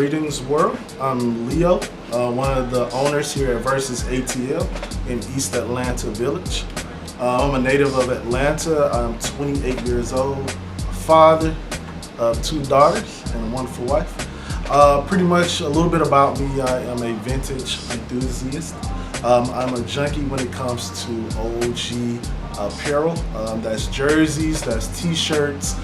Greetings world, I'm Leo, one of the owners here at Versus ATL in East Atlanta Village. I'm a native of Atlanta. I'm 28 years old, a father of 2 daughters and a wonderful wife. Pretty much a little bit about me, I am a vintage enthusiast. I'm a junkie when it comes to OG apparel. That's jerseys, that's t-shirts,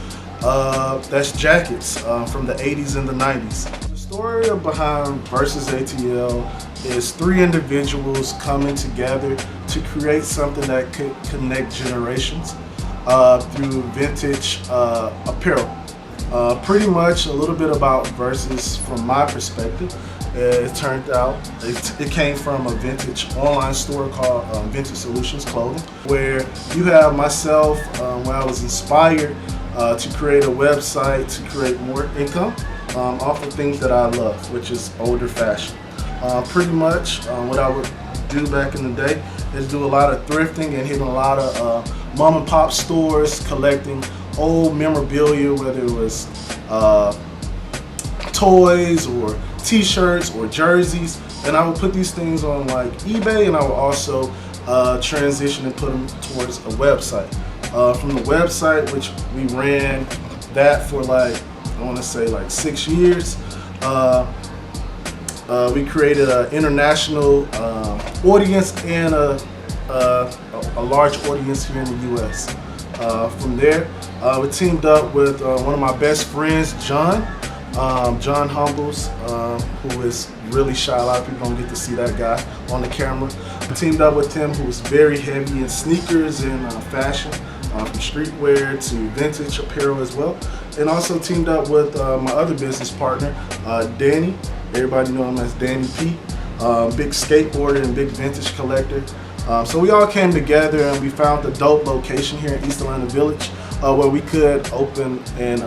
that's jackets from the 80s and the 90s. The story behind Versus ATL is 3 individuals coming together to create something that could connect generations through vintage apparel. Pretty much a little bit about Versus from my perspective. It turned out, it came from a vintage online store called Vintage Solutions Clothing, where you have myself, where I was inspired to create a website to create more income off of things that I love, which is older fashion. Pretty much what I would do back in the day is do a lot of thrifting and hitting a lot of mom and pop stores, collecting old memorabilia, whether it was toys or t-shirts or jerseys, and I would put these things on like eBay, and I would also transition and put them towards a website. From the website, which we ran that for like, I want to say like 6 years, we created an international audience and a large audience here in the US. From there, we teamed up with one of my best friends, John Humbles, who is really shy. A lot of people don't get to see that guy on the camera. I teamed up with him, who is very heavy in sneakers and fashion, from streetwear to vintage apparel as well. And also teamed up with my other business partner, Danny. Everybody know him as Danny P. Big skateboarder and big vintage collector. So we all came together and we found a dope location here in East Atlanta Village where we could open and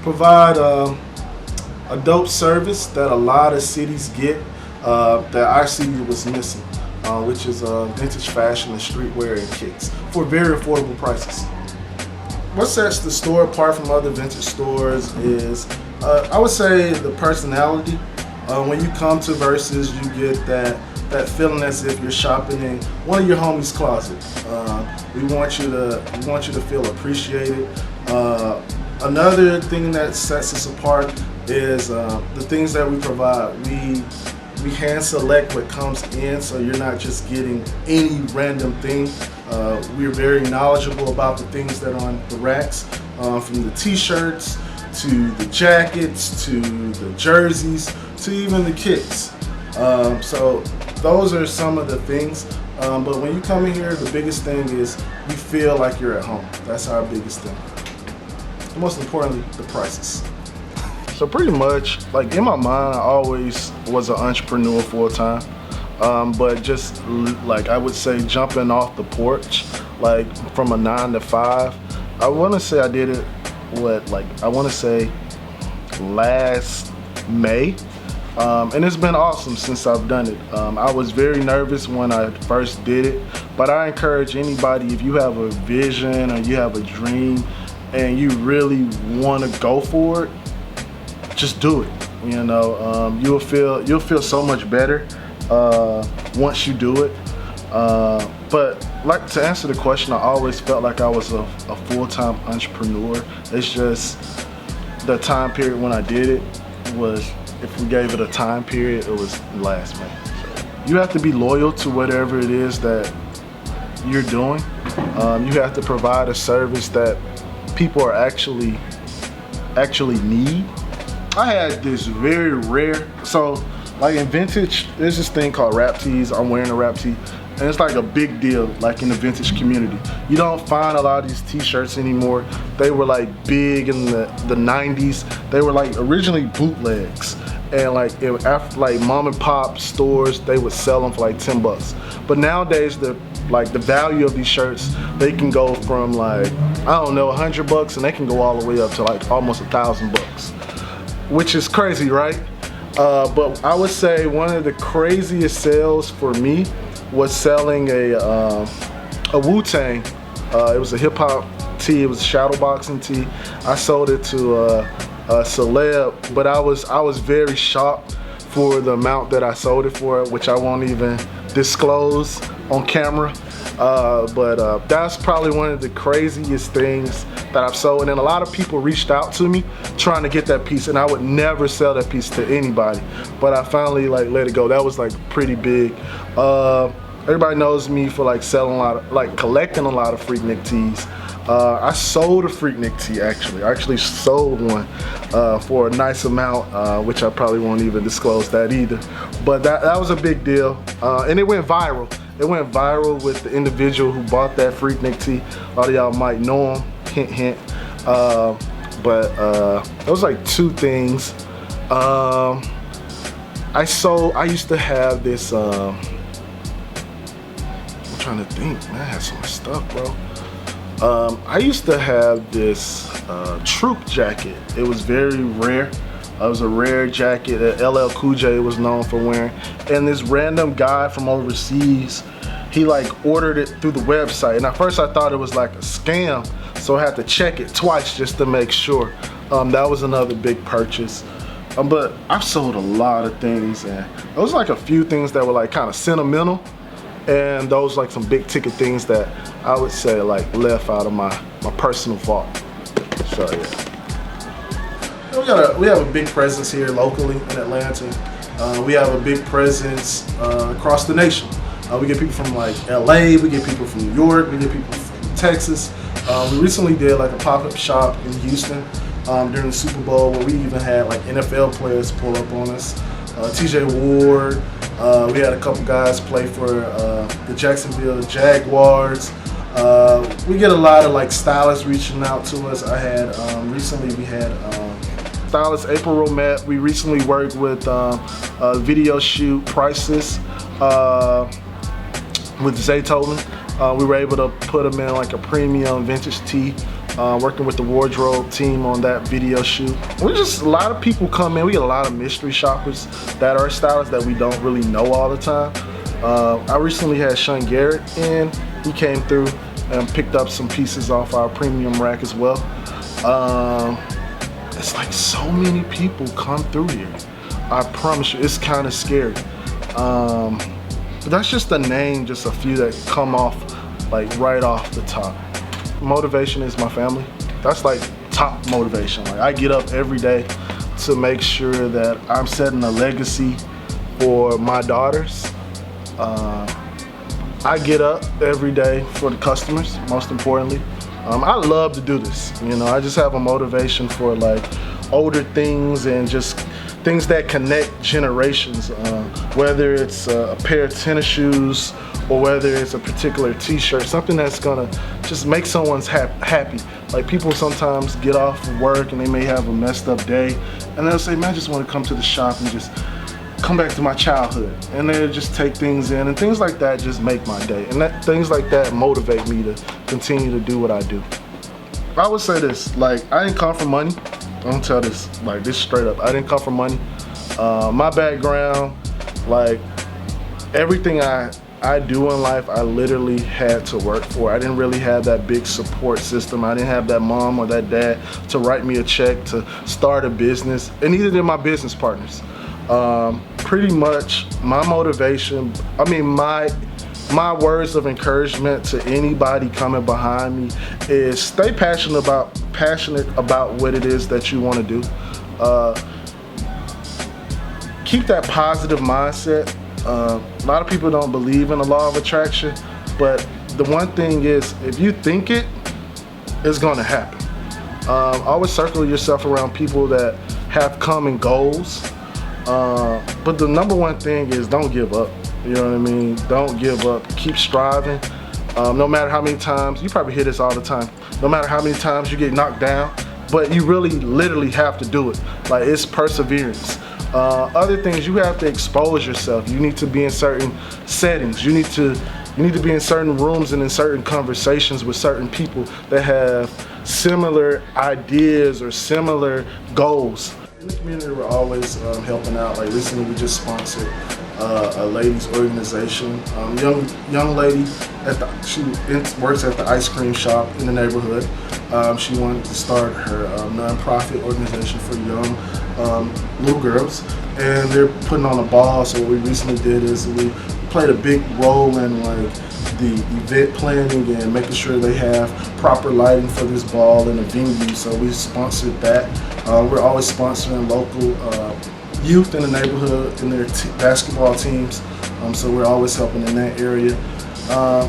provide a dope service that a lot of cities get that our city was missing, which is vintage fashion and streetwear and kicks for very affordable prices. What sets the store apart from other vintage stores is, I would say, the personality. When you come to Versus, you get that feeling as if you're shopping in one of your homies' closet. We want you to feel appreciated. Another thing that sets us apart is the things that we provide. We hand select what comes in, so you're not just getting any random thing. We're very knowledgeable about the things that are on the racks, from the t-shirts to the jackets to the jerseys to even the kicks. So those are some of the things. But when you come in here, the biggest thing is you feel like you're at home. That's our biggest thing. And most importantly, the prices. So pretty much, like in my mind, I always was an entrepreneur full time. But just like I would say, jumping off the porch, like from a 9 to 5, I want to say I did it, I want to say last May. And it's been awesome since I've done it. I was very nervous when I first did it, but I encourage anybody, if you have a vision or you have a dream and you really want to go for it, just do it. You know, you'll feel so much better once you do it. But like, to answer the question, I always felt like I was a full-time entrepreneur. It's just the time period when I did it was, if we gave it a time period, it was last May. So you have to be loyal to whatever it is that you're doing. You have to provide a service that people are actually need. I had this very rare, so like in vintage, there's this thing called wrap tees. I'm wearing a wrap tee, and it's like a big deal, like in the vintage community. You don't find a lot of these t-shirts anymore. They were like big in the 90s. They were like originally bootlegs, and like after like mom and pop stores, they would sell them for like 10 bucks. But nowadays, the value of these shirts, they can go from like, I don't know, 100 bucks, and they can go all the way up to like almost 1,000 bucks, which is crazy, right? But I would say one of the craziest sales for me was selling a Wu-Tang. It was a hip hop tee, it was a shadow boxing tee. I sold it to celeb, but I was very shocked for the amount that I sold it for, which I won't even disclose on camera. But that's probably one of the craziest things that I've sold. And then a lot of people reached out to me trying to get that piece, and I would never sell that piece to anybody. But I finally like let it go. That was like pretty big. Everybody knows me for like selling a lot of, like collecting a lot of Freaknik tees. I sold a Freaknik tee actually. I actually sold one for a nice amount, which I probably won't even disclose that either. But that was a big deal, and it went viral. It went viral with the individual who bought that Freaknik tee. A lot of y'all might know him, hint hint. But it was like two things. I used to have this, I'm trying to think, man, I had so much stuff, bro. I used to have this Troop jacket. It was very rare. It was a rare jacket that LL Cool J was known for wearing. And this random guy from overseas, he like ordered it through the website. And at first I thought it was like a scam, so I had to check it twice just to make sure. That was another big purchase. But I've sold a lot of things, and there was like a few things that were like kind of sentimental. And those like some big ticket things that I would say like left out of my personal vault. So yeah. We have a big presence here locally in Atlanta. We have a big presence across the nation. We get people from like LA, we get people from New York, we get people from Texas. We recently did like a pop-up shop in Houston during the Super Bowl, where we even had like NFL players pull up on us. TJ Ward, we had a couple guys play for the Jacksonville Jaguars. We get a lot of like stylists reaching out to us. I had recently we had stylist April Romette. We recently worked with video shoot Priceless with Toney. We were able to put them in like a premium vintage tee. Working with the wardrobe team on that video shoot. We just, a lot of people come in. We get a lot of mystery shoppers that are stylists that we don't really know all the time. I recently had Sean Garrett in. He came through and picked up some pieces off our premium rack as well. It's like so many people come through here. I promise you, it's kind of scary. But that's just the name, just a few that come off like right off the top. Motivation is my family. That's like top motivation. Like I get up every day to make sure that I'm setting a legacy for my daughters. I get up every day for the customers, most importantly. I love to do this. You know, I just have a motivation for like older things and just things that connect generations. Whether it's a pair of tennis shoes or whether it's a particular t-shirt, something that's gonna just make someone's happy. Like people sometimes get off of work and they may have a messed up day and they'll say, man, I just wanna come to the shop and just come back to my childhood. And they'll just take things in, and things like that just make my day. And things like that motivate me to continue to do what I do. I would say this, like I didn't come for money. I'm gonna tell this, like this straight up. I didn't come for money. My background, like everything I do in life, I literally had to work for. I didn't really have that big support system. I didn't have that mom or that dad to write me a check to start a business, and neither did my business partners. Pretty much my motivation, I mean my words of encouragement to anybody coming behind me is stay passionate about what it is that you want to do. Keep that positive mindset. A lot of people don't believe in the law of attraction, but the one thing is, if you think it, it's gonna happen. Always circle yourself around people that have common goals. But the number one thing is don't give up. You know what I mean? Don't give up. Keep striving. No matter how many times, you probably hear this all the time, no matter how many times you get knocked down, but you really literally have to do it. Like, it's perseverance. Other things, you have to expose yourself. You need to be in certain settings. You need to be in certain rooms and in certain conversations with certain people that have similar ideas or similar goals. In the community, we're always helping out. Like recently, we just sponsored a ladies organization. Young lady she works at the ice cream shop in the neighborhood. She wanted to start her nonprofit organization for young little girls, and they're putting on a ball. So what we recently did is we played a big role in like the event planning and making sure they have proper lighting for this ball in a venue. So we sponsored that. We're always sponsoring local youth in the neighborhood in their basketball teams. So we're always helping in that area.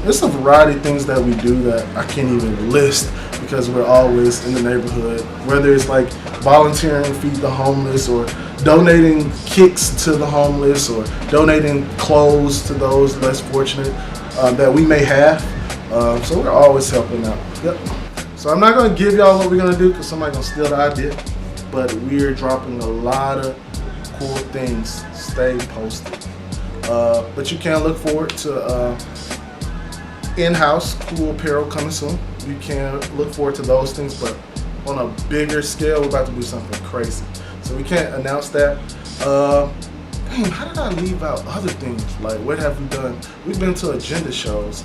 There's a variety of things that we do that I can't even list because we're always in the neighborhood, whether it's like volunteering to feed the homeless or donating kicks to the homeless or donating clothes to those less fortunate that we may have. So we're always helping out. Yep. So I'm not going to give y'all what we're going to do because somebody's going to steal the idea, but we're dropping a lot of cool things. Stay posted. But you can look forward to in-house cool apparel coming soon. You can look forward to those things, but on a bigger scale, we're about to do something crazy. So we can't announce that. Dang, how did I leave out other things? Like, what have we done? We've been to agenda shows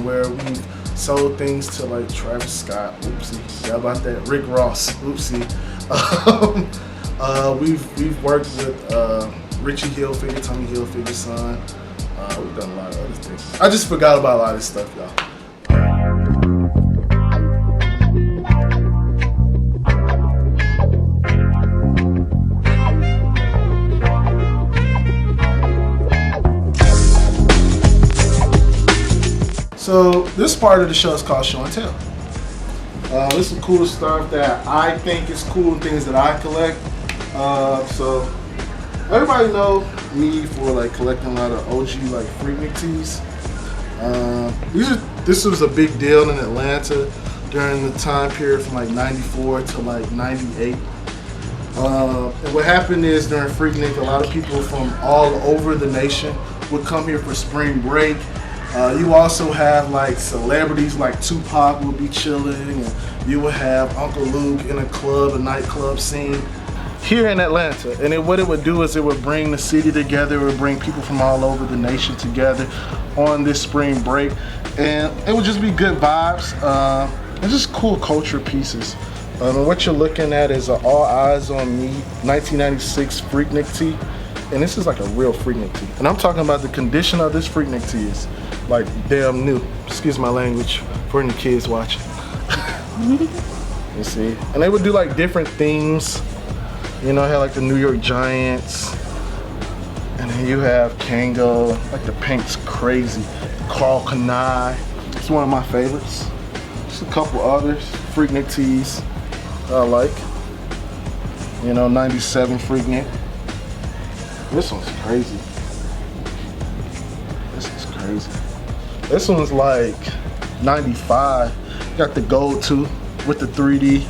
where we've sold things to like Travis Scott. Oopsie, forgot about that. Rick Ross. Oopsie. We've worked with Richie Hilfiger, Toney Hilfiger's son. We've done a lot of other things. I just forgot about a lot of this stuff, y'all. So this part of the show is called Show and Tell. This is cool stuff that I think is cool, things that I collect. So everybody know me for like collecting a lot of OG like Freaknik tees. This was a big deal in Atlanta during the time period from like 94 to like 98. And what happened is during Freaknik, a lot of people from all over the nation would come here for spring break. You also have like celebrities like Tupac will be chilling, and you will have Uncle Luke in a nightclub scene here in Atlanta. And what it would do is it would bring the city together, it would bring people from all over the nation together on this spring break. And it would just be good vibes and just cool culture pieces. And what you're looking at is an All Eyes on Me 1996 Freaknik tee. And this is like a real Freaknik tee. And I'm talking about the condition of this Freaknik tee is like damn new. Excuse my language for any kids watching. You see? And they would do like different themes. You know, I had like the New York Giants. And then you have Kango. Like the paint's crazy. Carl Kanai. It's one of my favorites. Just a couple others. Freaknik tees I like. You know, 97 Freaknik. This one's crazy. This is crazy. This one's like 95. Got the gold too with the 3D,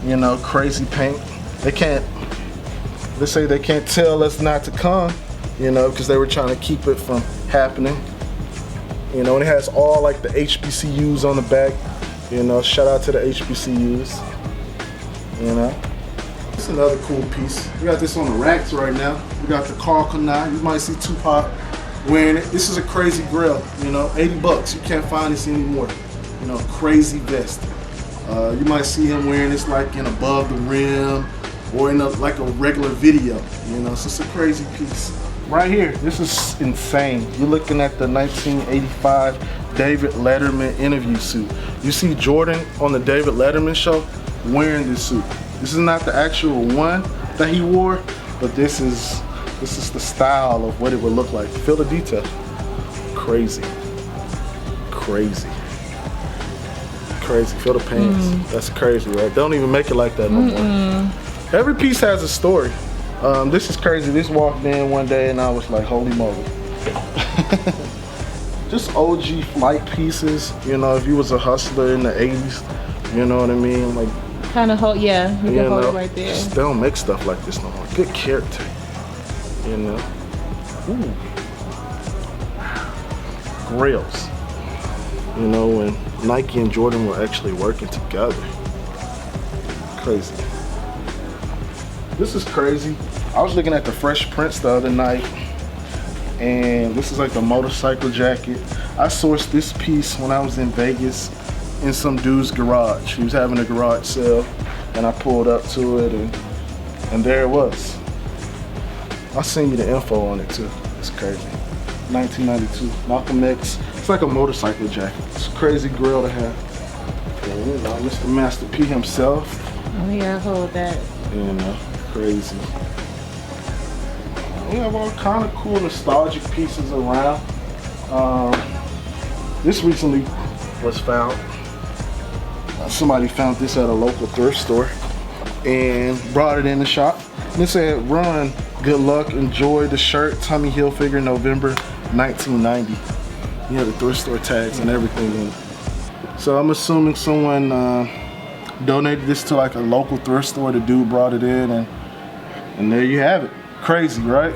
you know, crazy paint. They say they can't tell us not to come, you know, because they were trying to keep it from happening. You know, and it has all like the HBCUs on the back. You know, shout out to the HBCUs. You know. It's another cool piece. We got this on the racks right now. We got the Carl Kanai. You might see Tupac wearing it. This is a crazy grill, you know, 80 bucks. You can't find this anymore. You know, crazy vest. You might see him wearing this like in above the rim or in like a regular video, you know, so it's a crazy piece. Right here, this is insane. You're looking at the 1985 David Letterman interview suit. You see Jordan on the David Letterman show wearing this suit. This is not the actual one that he wore, but this is the style of what it would look like. Feel the detail. Crazy. Crazy. Crazy. Feel the pants. That's crazy, right? They don't even make it like that no more. Every piece has a story. This is crazy. This walked in one day and I was like, holy moly. Just OG flight pieces. You know, if you was a hustler in the 80s, you know what I mean? Like, kind of hold, yeah, you can hold it right there. They don't make stuff like this no more. Good character, you know. Ooh. Grills. You know, when Nike and Jordan were actually working together. Crazy. This is crazy. I was looking at the Fresh Prince the other night, And this is like the motorcycle jacket. I sourced this piece when I was in Vegas in some dude's garage. He was having a garage sale, and I pulled up to it, and there it was. I'll send you the info on it too. It's crazy. 1992, Malcolm X. It's like a motorcycle jacket. It's a crazy grill to have. And, you know, Mr. Master P himself. Oh yeah, hold that. You know, crazy. We have all kind of cool nostalgic pieces around. This recently was found. Somebody found this at a local thrift store and brought it in the shop. And it said, "Run, good luck, enjoy the shirt, Tommy Hilfiger, November 1990. He had the thrift store tags and everything in it. So I'm assuming someone donated this to like a local thrift store. The dude brought it in, and there you have it. Crazy, right?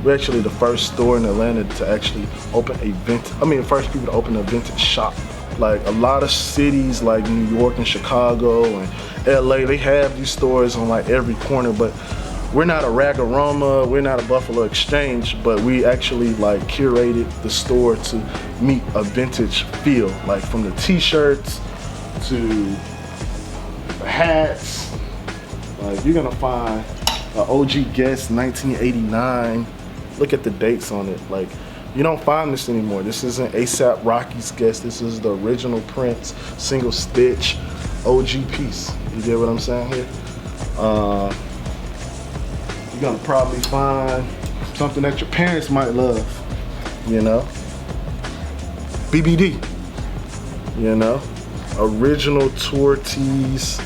We're actually the first store in Atlanta to actually open a first people to open a vintage shop. Like a lot of cities like New York and Chicago and LA, they have these stores on like every corner, but we're not a Rag-A-Roma, we're not a Buffalo Exchange, but we actually like curated the store to meet a vintage feel, like from the t-shirts to the hats. Like you're gonna find an OG Guess 1989. Look at the dates on it. Like you don't find this anymore. This isn't ASAP Rocky's Guess. This is the original Prince single stitch OG piece. You get what I'm saying here? You're gonna probably find something that your parents might love, you know? BBD, you know? Original tour tees.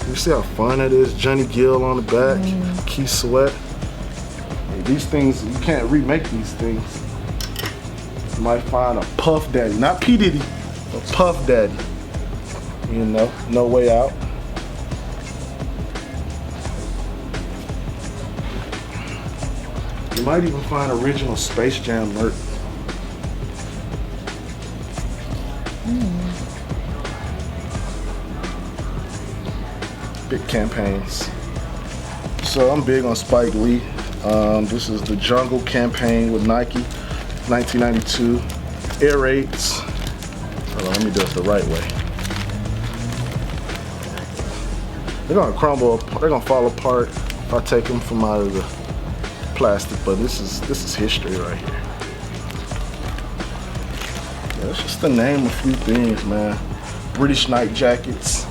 You see how fun it is? Johnny Gill on the back, Keith Sweat. These things, you can't remake these things. You might find a Puff Daddy, not P. Diddy, but Puff Daddy. You know, No Way Out. You might even find original Space Jam merch. Big campaigns. So I'm big on Spike Lee. This is the Jungle campaign with Nike, 1992. Air Raids. Hold on, let me do it the right way. They're gonna crumble, they're gonna fall apart if I take them from out of the plastic, but this is history right here. Yeah, let's just to name a few things, man. British night jackets,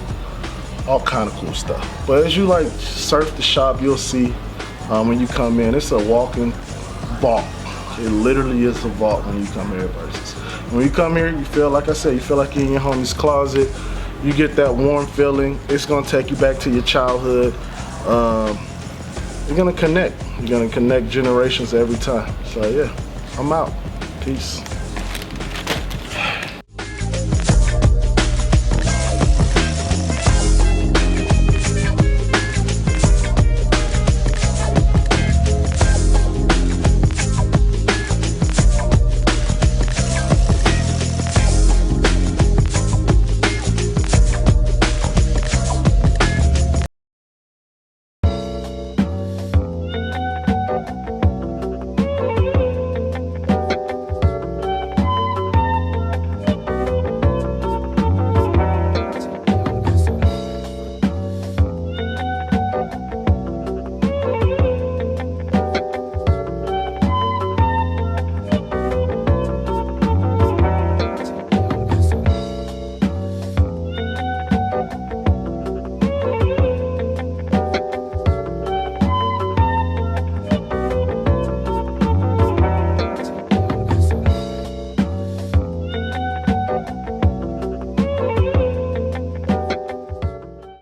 all kind of cool stuff. But as you like surf the shop, you'll see when you come in, it's a walk-in vault. It literally is a vault when you come here at Versus. When you come here, you feel, like I said, you feel like you're in your homie's closet. You get that warm feeling. It's gonna take you back to your childhood. You're gonna connect. You're gonna connect generations every time. So yeah, I'm out. Peace.